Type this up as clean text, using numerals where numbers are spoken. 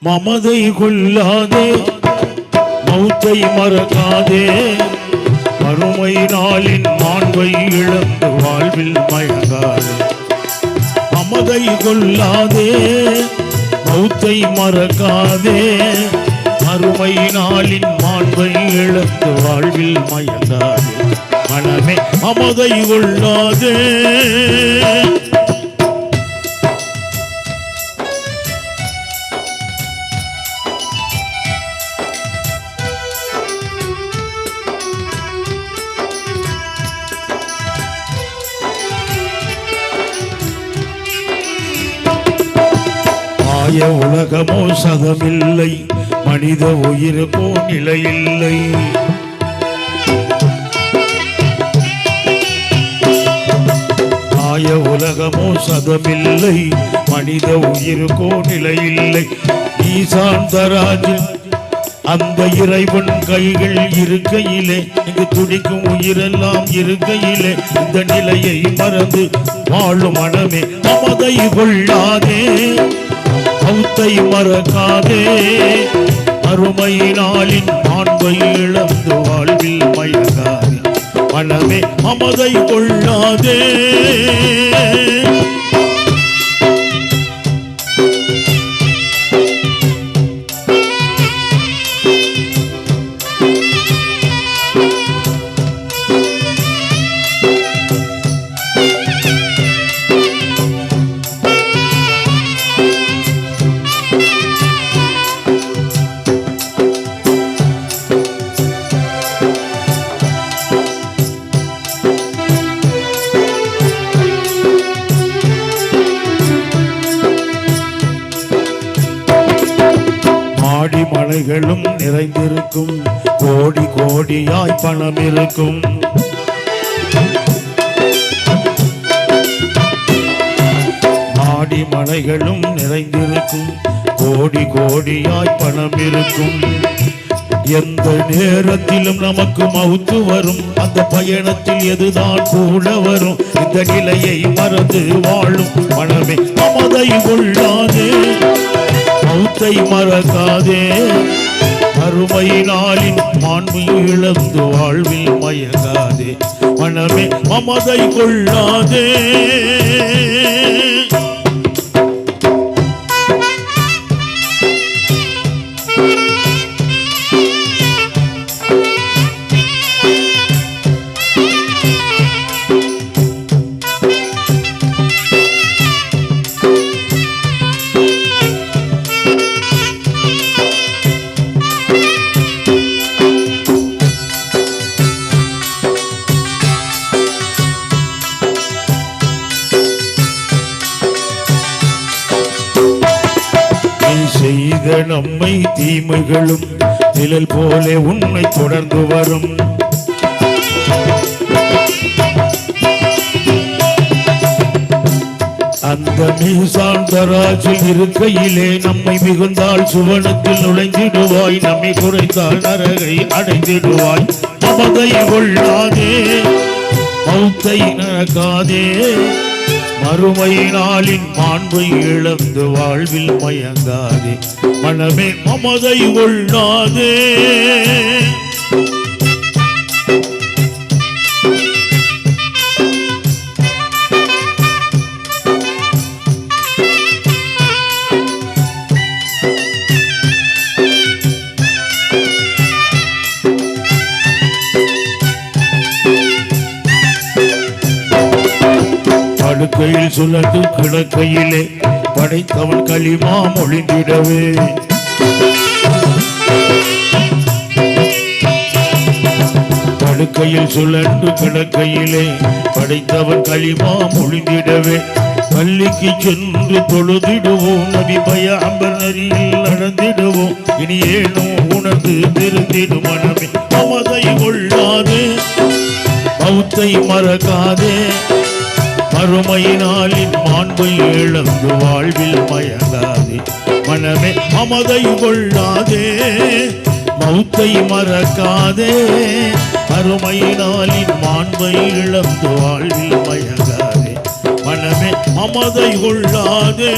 மமதை கொள்ளாதே மௌத்தை மறக்காதே மறுமை நாளின் மாண்பை இழந்து வாழ்வில் மயங்காதே மமதை கொள்ளாதே மௌத்தை மறக்காதே மறுமை நாளின் மாண்பை இழந்து வாழ்வில் மயங்காதே மனமே மமதை கொள்ளாதே உலகமோ சதமில்லை மனித உயிருக்கோ நிலையில்லை ஆய உலகமோ சதமில்லை மனித உயிருக்கோ நிலையில்லை ஈசான் தராஜில் அந்த இறைவன் கைகள் இருக்கையிலே இங்கு துடிக்கும் உயிரெல்லாம் இருக்கையிலே இந்த நிலையை மறந்து வாழும் மனமே மமதை கொள்ளாதே மௌத்தை மறக்காதே அருமை நாளின் மாண்பை இழந்து வாழ்வில் மயங்காதே மனமே மமதை கொள்ளாதே மலைகளும் நிறைந்திருக்கும் கோடி கோடியாய் பணம் இருக்கும் மாடி மலைகளும் நிறைந்திருக்கும் கோடி கோடியாய் பணம் இருக்கும் எந்த நேரத்திலும் நமக்கு மவுத்து வரும் அந்த பயணத்தில் எதுதான் கூட வரும் இந்த நிலையை மறந்து வாழும் மனமே மமதை கொள்ளாதே மௌத்தை மறக்காதே அருமை நாளின் மாண்பு இழந்து வாழ்வில் மயங்காதே மனமே மமதை கொள்ளாதே செய்த நம்மை தீமைகளும் நிழல் போலே உன்னை தொடர்ந்து வரும் அந்த மீசான் தராஜில் இருக்கையிலே நம்மை மிகுந்தால் சுவனத்தில் நுழைந்திடுவாய் நம்மை குறைத்தால் நரகை அடைந்திடுவாய் மமதை கொள்ளாதே மௌத்தை நரகாதே மறுமை நாளின் மாண்பை இழந்து வாழ்வில் மயங்காதே மனமே மமதை கொள்ளாதே படுக்கையில் சுழன்று கிடக்கையிலே படைத்தவன் களிமா மொழிந்திடவே படுக்கையில் சுழன்று கிடக்கையிலே படைத்தவன் களிமா மொழிந்திடவே பள்ளிக்கு சென்று தொழுதிடுவோம் நபி பயாம்பர் நரியில் நடந்திடுவோம் இனி ஏனோ உணர்ந்து திருந்திடு மனமே மமதை கொள்ளாதே மௌத்தை மறக்காதே மறுமை நாளின் மாண்பை இழந்து வாழ்வில் மயங்காதே மனமே மமதை கொள்ளாதே மௌத்தை மறக்காதே மறுமை நாளின் மாண்பை இழந்து வாழ்வில் மயங்காதே மனமே மமதை கொள்ளாதே